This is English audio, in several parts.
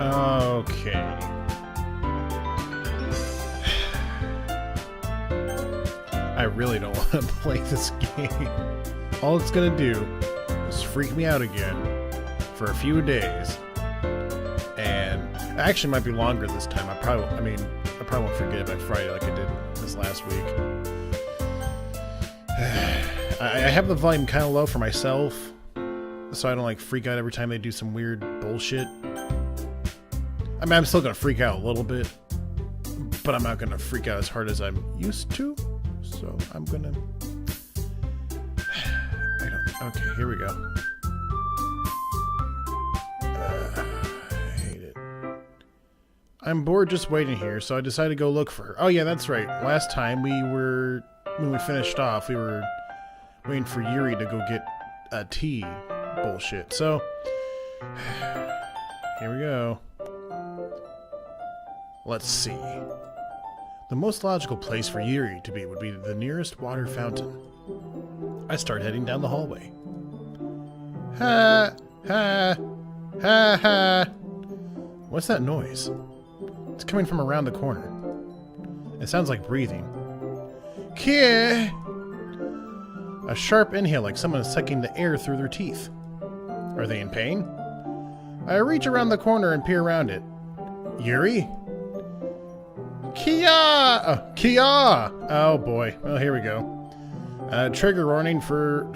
Okay. I really don't want to play this game. All it's gonna do is freak me out again for a few days. And actually might be longer this time. I probably won't forget it by Friday like I did this last week. I have the volume kind of low for myself, so I don't like freak out every time they do some weird bullshit. I mean, I'm still gonna freak out a little bit, but I'm not gonna freak out as hard as I'm used to. So I'm gonna. Okay, here we go. I hate it. I'm bored just waiting here, so I decided to go look for her. Oh yeah, that's right. Last time when we finished off, we were waiting for Yuri to go get a tea bullshit. So here we go. Let's see. The most logical place for Yuri to be would be the nearest water fountain. I start heading down the hallway. Ha! Ha! Ha! Ha! What's that noise? It's coming from around the corner. It sounds like breathing. Kia! A sharp inhale like someone is sucking the air through their teeth. Are they in pain? I reach around the corner and peer around it. Yuri? Kia! Oh, Kia! Oh boy. Well, here we go. Trigger warning for...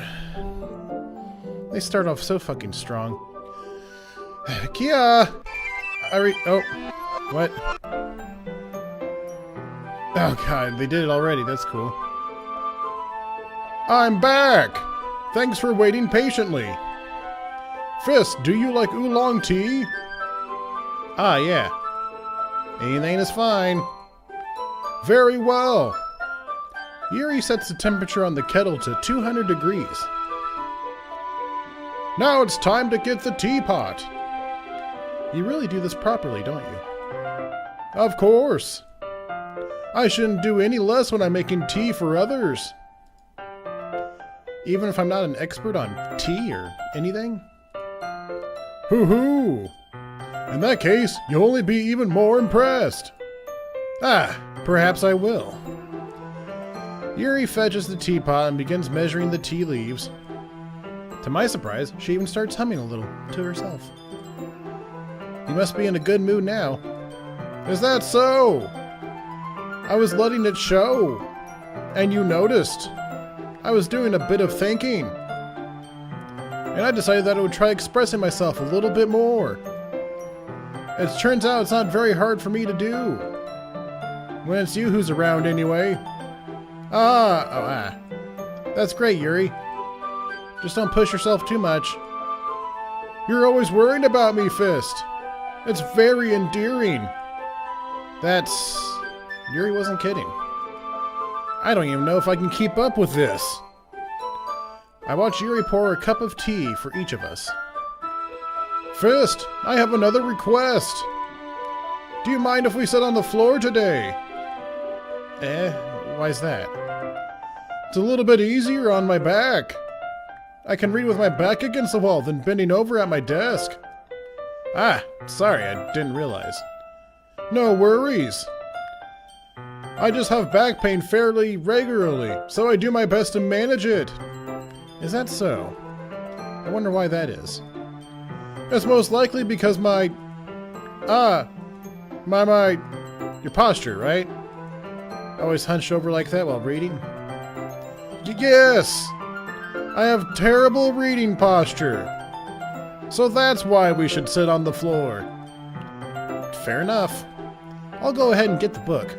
They start off so fucking strong. Kia! Oh. What? Oh god, they did it already. That's cool. I'm back! Thanks for waiting patiently. Fist, do you like oolong tea? Ah, yeah. Anything is fine. Very well. Yuri sets the temperature on the kettle to 200 degrees. Now it's time to get the teapot. You really do this properly, don't you? Of course. I shouldn't do any less when I'm making tea for others. Even if I'm not an expert on tea or anything? Hoo-hoo! In that case, you'll only be even more impressed. Ah, perhaps I will. Yuri fetches the teapot and begins measuring the tea leaves. To my surprise, she even starts humming a little to herself. You must be in a good mood now. Is that so? I was letting it show. And you noticed. I was doing a bit of thinking. And I decided that I would try expressing myself a little bit more. It turns out it's not very hard for me to do. When it's you who's around anyway. That's great, Yuri. Just don't push yourself too much. You're always worried about me, Fist. It's very endearing. Yuri wasn't kidding. I don't even know if I can keep up with this. I watch Yuri pour a cup of tea for each of us. Fist, I have another request. Do you mind if we sit on the floor today? Why's that? It's a little bit easier on my back. I can read with my back against the wall than bending over at my desk. Ah, sorry, I didn't realize. No worries. I just have back pain fairly regularly, so I do my best to manage it. Is that so? I wonder why that is. It's most likely because your posture, right? Always hunched over like that while reading? Yes! I have terrible reading posture. So that's why we should sit on the floor. Fair enough. I'll go ahead and get the book.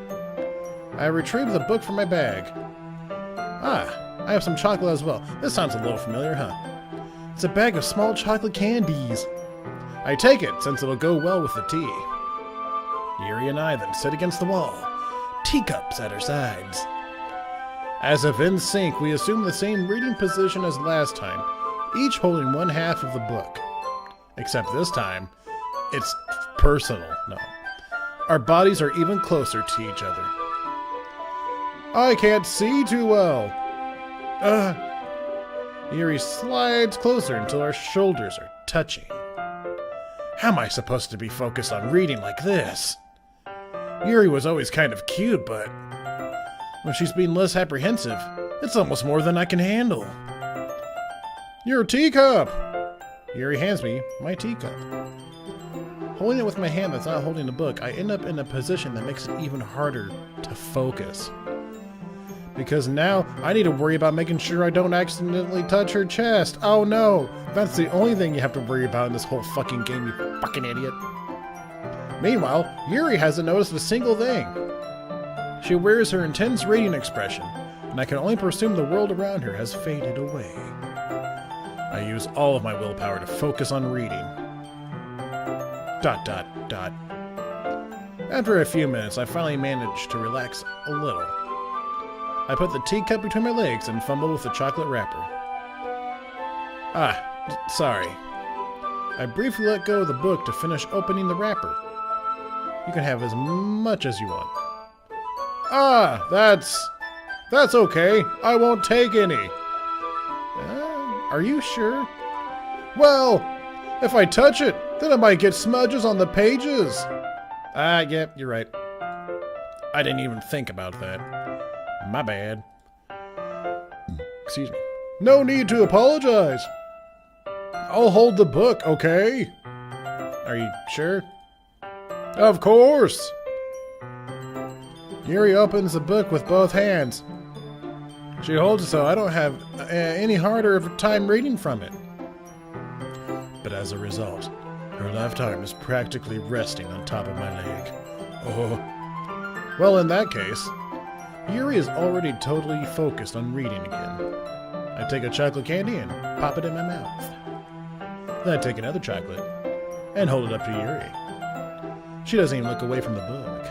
I retrieve the book from my bag. I have some chocolate as well. This sounds a little familiar, huh? It's a bag of small chocolate candies. I take it, since it'll go well with the tea. Yuri and I then sit against the wall, teacups at our sides. As if in sync, we assume the same reading position as last time, each holding one half of the book. Except this time, it's personal. No. Our bodies are even closer to each other. I can't see too well. Yuri slides closer until our shoulders are touching. How am I supposed to be focused on reading like this? Yuri was always kind of cute, but when she's being less apprehensive, it's almost more than I can handle. Your teacup! Yuri hands me my teacup. Holding it with my hand that's not holding the book, I end up in a position that makes it even harder to focus. Because now, I need to worry about making sure I don't accidentally touch her chest. Oh no! That's the only thing you have to worry about in this whole fucking game, you fucking idiot. Meanwhile, Yuri hasn't noticed a single thing. She wears her intense reading expression, and I can only presume the world around her has faded away. I use all of my willpower to focus on reading. ... After a few minutes, I finally managed to relax a little. I put the teacup between my legs and fumbled with the chocolate wrapper. Sorry. I briefly let go of the book to finish opening the wrapper. You can have as much as you want. That's okay. I won't take any. Are you sure? Well, if I touch it, then I might get smudges on the pages. Yeah, you're right. I didn't even think about that. My bad. Excuse me. No need to apologize. I'll hold the book, okay? Are you sure? Of course. Yuri opens the book with both hands. She holds it so I don't have any harder of a time reading from it. But as a result, her left arm is practically resting on top of my leg. Oh. Well, in that case, Yuri is already totally focused on reading again. I take a chocolate candy and pop it in my mouth. Then I take another chocolate and hold it up to Yuri. She doesn't even look away from the book.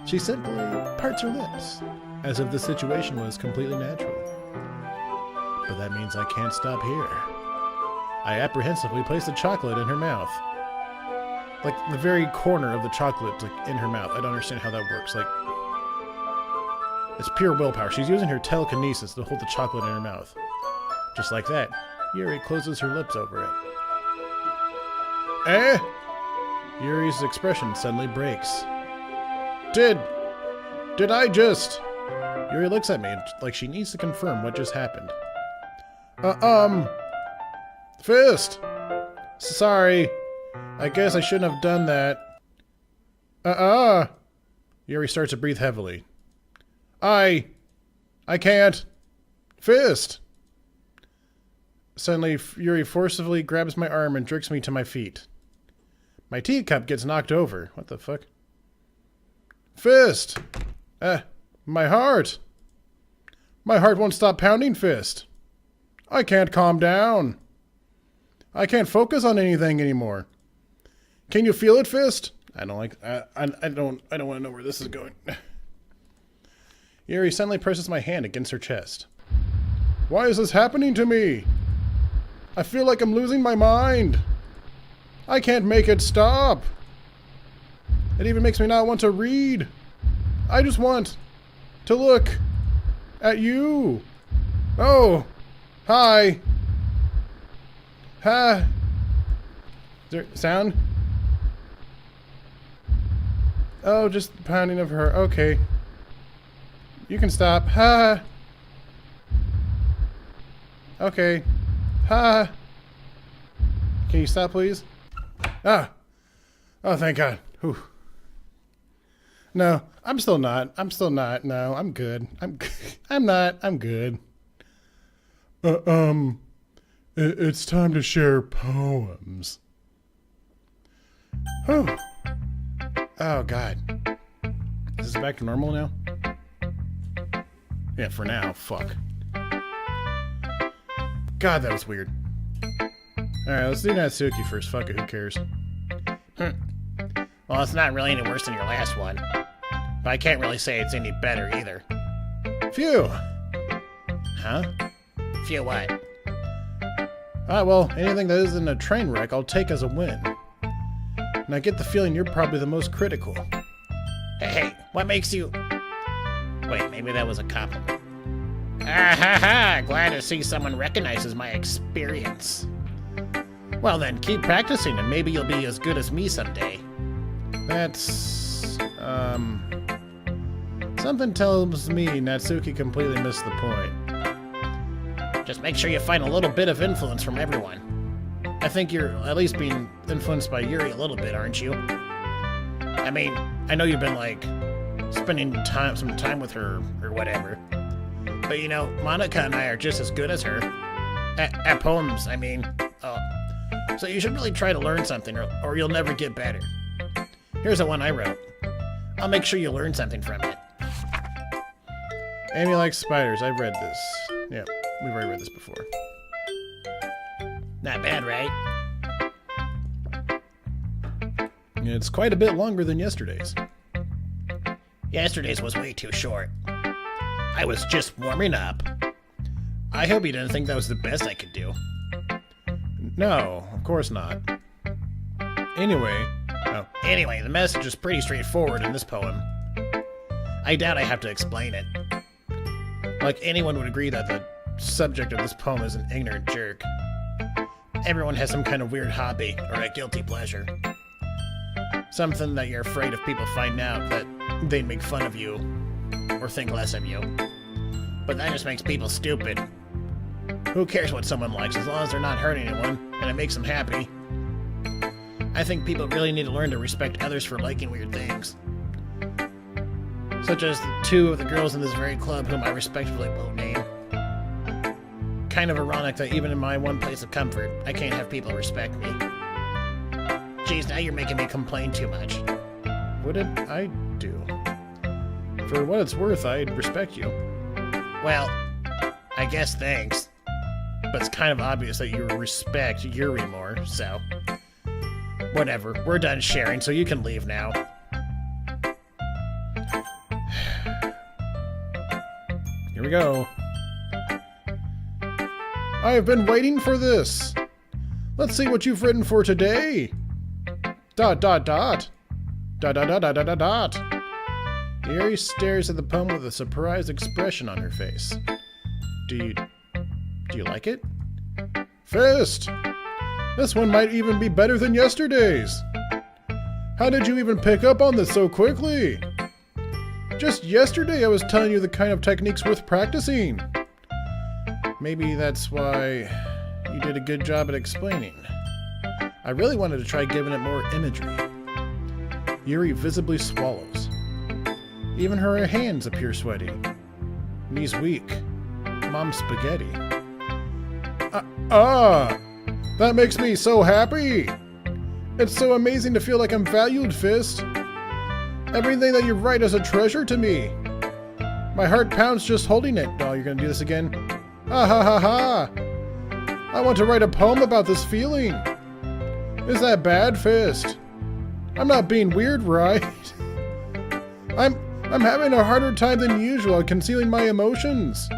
She simply parts her lips, as if the situation was completely natural. But that means I can't stop here. I apprehensively place the chocolate in her mouth. Like, the very corner of the chocolate, like, in her mouth. I don't understand how that works. Like, it's pure willpower. She's using her telekinesis to hold the chocolate in her mouth. Just like that, Yuri closes her lips over it. Eh? Yuri's expression suddenly breaks. Did I just... Yuri looks at me like she needs to confirm what just happened. Fist! Sorry. I guess I shouldn't have done that. Yuri starts to breathe heavily. I can't. Fist! Suddenly, Yuri forcibly grabs my arm and jerks me to my feet. My teacup gets knocked over. What the fuck? Fist! My heart! My heart won't stop pounding, Fist. I can't calm down. I can't focus on anything anymore. Can you feel it, Fist? I don't want to know where this is going. Yuri suddenly presses my hand against her chest. Why is this happening to me? I feel like I'm losing my mind. I can't make it stop. It even makes me not want to read. I just want to look at you. Oh, hi. Ha. Is there sound? Oh, just the pounding of her. Okay. You can stop. Ha. Okay. Ha. Can you stop, please? Ah. Oh, thank God. Whew. No, I'm still not. No, I'm good. I'm not. I'm good. It's time to share poems. Oh. Oh, God. Is this back to normal now? Yeah, for now. Fuck. God, that was weird. Alright, let's do Natsuki first. Fuck it, who cares? Well, it's not really any worse than your last one. But I can't really say it's any better either. Phew! Huh? Phew what? Alright, well, anything that isn't a train wreck, I'll take as a win. And I get the feeling you're probably the most critical. Hey, what makes you... Wait, maybe that was a compliment. Ah ha ha! Glad to see someone recognizes my experience. Well then, keep practicing and maybe you'll be as good as me someday. That's... Something tells me Natsuki completely missed the point. Just make sure you find a little bit of influence from everyone. I think you're at least being influenced by Yuri a little bit, aren't you? I mean, I know you've been, like, spending some time with her or whatever. But, you know, Monica and I are just as good as her. At poems, I mean. Oh. So you should really try to learn something or you'll never get better. Here's the one I wrote. I'll make sure you learn something from it. Amy likes spiders. I've read this. Yeah, we've already read this before. Not bad, right? It's quite a bit longer than yesterday's. Yesterday's was way too short. I was just warming up. I hope you didn't think that was the best I could do. No, of course not. Anyway, Anyway, the message is pretty straightforward in this poem. I doubt I have to explain it. Like, anyone would agree that the subject of this poem is an ignorant jerk. Everyone has some kind of weird hobby or a guilty pleasure. Something that you're afraid if people find out that they'd make fun of you or think less of you. But that just makes people stupid. Who cares what someone likes as long as they're not hurting anyone and it makes them happy? I think people really need to learn to respect others for liking weird things. Such as the two of the girls in this very club whom I respectfully won't name. Kind of ironic that even in my one place of comfort, I can't have people respect me. Geez, now you're making me complain too much. what did I do? For what it's worth, I respect you. Well, I guess thanks. But it's kind of obvious that you respect Yuri more, so... Whatever, we're done sharing, so you can leave now. Here we go. I have been waiting for this. Let's see what you've written for today. ... Yuri stares at the poem with a surprised expression on her face. Do you like it? Fist! This one might even be better than yesterday's. How did you even pick up on this so quickly? Just yesterday I was telling you the kind of techniques worth practicing. Maybe that's why you did a good job at explaining. I really wanted to try giving it more imagery. Yuri visibly swallows. Even her hands appear sweaty. Knees weak. Mom's spaghetti. That makes me so happy! It's so amazing to feel like I'm valued, Fist. Everything that you write is a treasure to me. My heart pounds just holding it. Oh, you're gonna do this again? Ha ha ha ha! I want to write a poem about this feeling. Is that bad, Fist? I'm not being weird, right? I'm having a harder time than usual concealing my emotions.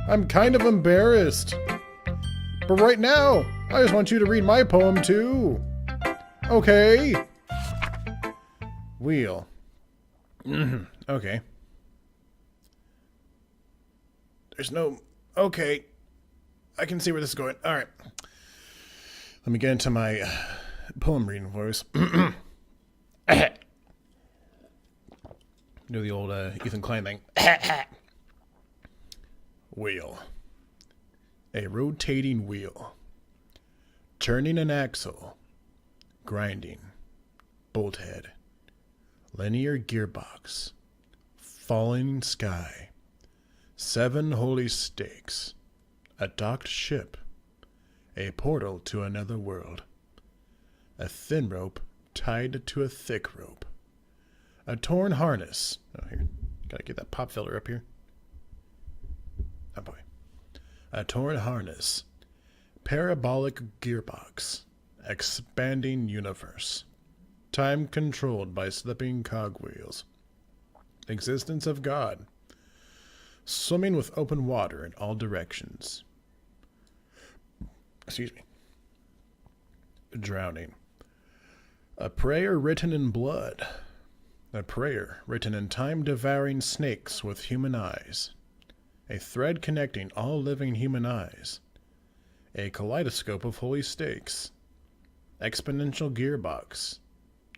I'm kind of embarrassed. But right now, I just want you to read my poem too. Okay? Wheel. Okay. There's no... Okay. I can see where this is going. Alright. Let me get into my poem reading voice. Do the old Ethan Klein thing. Wheel. A rotating wheel. Turning an axle. Grinding. Bolt head. Linear gearbox. Falling sky. 7 holy stakes. A docked ship. A portal to another world. A thin rope tied to a thick rope. A torn harness. Oh, here. Gotta get that pop filter up here. Oh, boy. A torn harness. Parabolic gearbox. Expanding universe. Time controlled by slipping cogwheels. Existence of God. Swimming with open water in all directions. Excuse me. Drowning. A prayer written in blood. A prayer written in time-devouring snakes with human eyes. A thread connecting all living human eyes. A kaleidoscope of holy stakes. Exponential gearbox.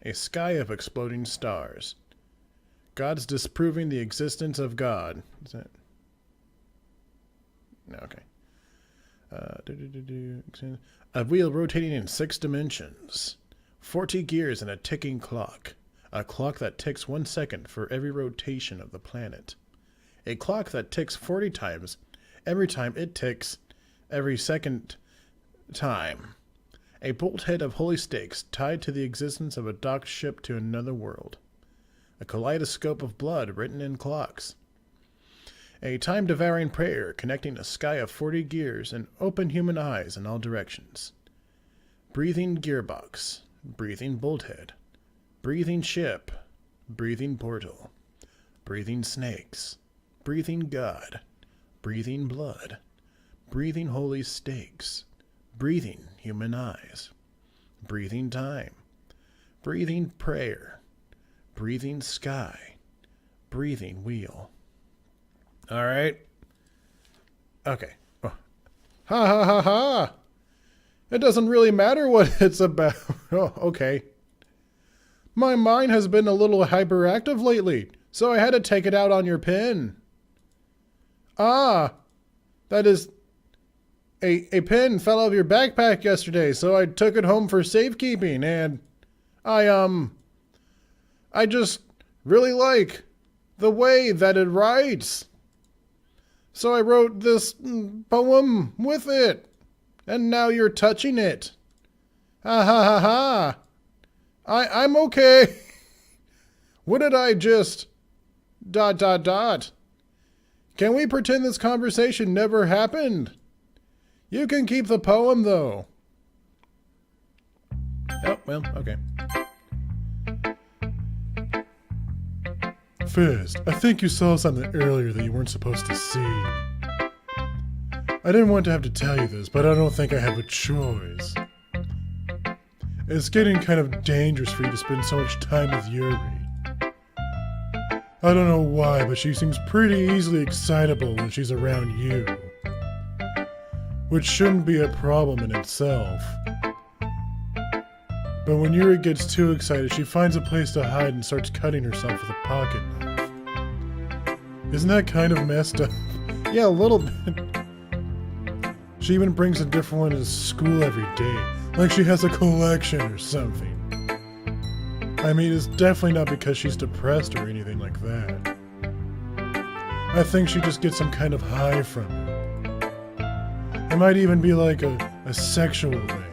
A sky of exploding stars. God's disproving the existence of God. Is that? No, okay. A wheel rotating in 6 dimensions. 40 gears and a ticking clock. A clock that ticks 1 second for every rotation of the planet. A clock that ticks 40 times every time it ticks every second time. A bolthead of holy stakes tied to the existence of a docked ship to another world. A kaleidoscope of blood written in clocks. A time-devouring prayer connecting a sky of 40 gears and open human eyes in all directions. Breathing gearbox. Breathing bolthead. Breathing ship. Breathing portal. Breathing snakes. Breathing God. Breathing blood. Breathing holy stakes. Breathing human eyes. Breathing time. Breathing prayer. Breathing sky. Breathing wheel. All right. Okay. Oh. Ha ha ha ha. It doesn't really matter what it's about. Oh, okay. My mind has been a little hyperactive lately, so I had to take it out on your pen. Ah, that is... A pen fell out of your backpack yesterday, so I took it home for safekeeping, and I just really like the way that it writes. So I wrote this poem with it, and now you're touching it. Ha ha ha ha. I'm okay. What did I just... ... Can we pretend this conversation never happened? You can keep the poem, though. Oh, well, okay. Fist, I think you saw something earlier that you weren't supposed to see. I didn't want to have to tell you this, but I don't think I have a choice. It's getting kind of dangerous for you to spend so much time with Yuri. I don't know why, but she seems pretty easily excitable when she's around you. Which shouldn't be a problem in itself. But when Yuri gets too excited, she finds a place to hide and starts cutting herself with a pocket knife. Isn't that kind of messed up? Yeah, a little bit. She even brings a different one to school every day, like she has a collection or something. I mean, it's definitely not because she's depressed or anything like that. I think she just gets some kind of high from it. It might even be like a sexual thing.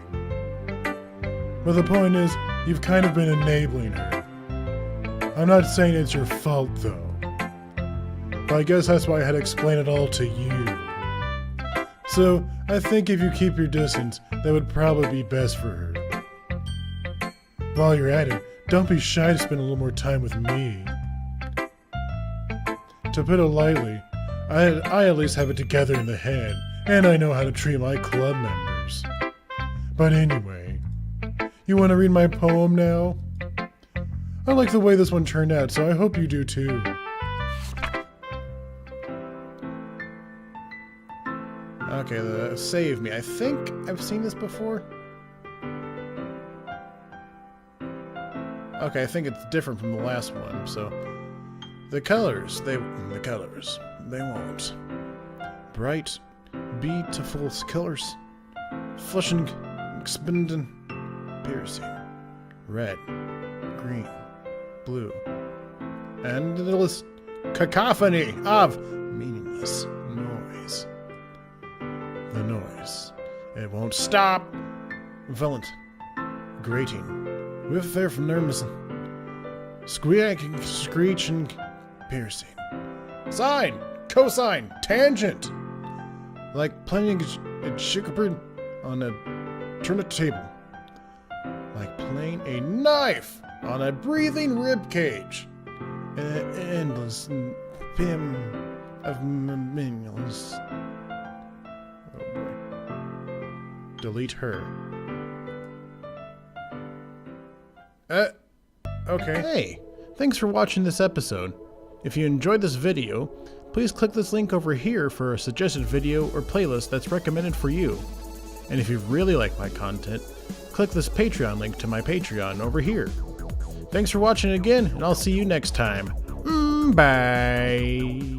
But the point is, you've kind of been enabling her. I'm not saying it's your fault, though. But I guess that's why I had to explain it all to you. So, I think if you keep your distance, that would probably be best for her. While you're at it, don't be shy to spend a little more time with me. To put it lightly, I at least have it together in the head, and I know how to treat my club members. But anyway, you want to read my poem now? I like the way this one turned out, so I hope you do too. Okay, save me. I think I've seen this before. Okay, I think it's different from the last one, so... The colors, they won't. Bright, beautiful colors. Flushing, expanding, piercing. Red, green, blue. And endless cacophony of meaningless noise. The noise. It won't stop. Violent, grating, with their nerves, squeaking, screeching, piercing. Sine, cosine, tangent. Like playing a sugar on a turnip table. Like playing a knife on a breathing rib cage. An endless pim of meaningless. Oh boy. Delete her. Okay. Hey, thanks for watching this episode. If you enjoyed this video, please click this link over here for a suggested video or playlist that's recommended for you. And if you really like my content, click this Patreon link to my Patreon over here. Thanks for watching again, and I'll see you next time. Bye.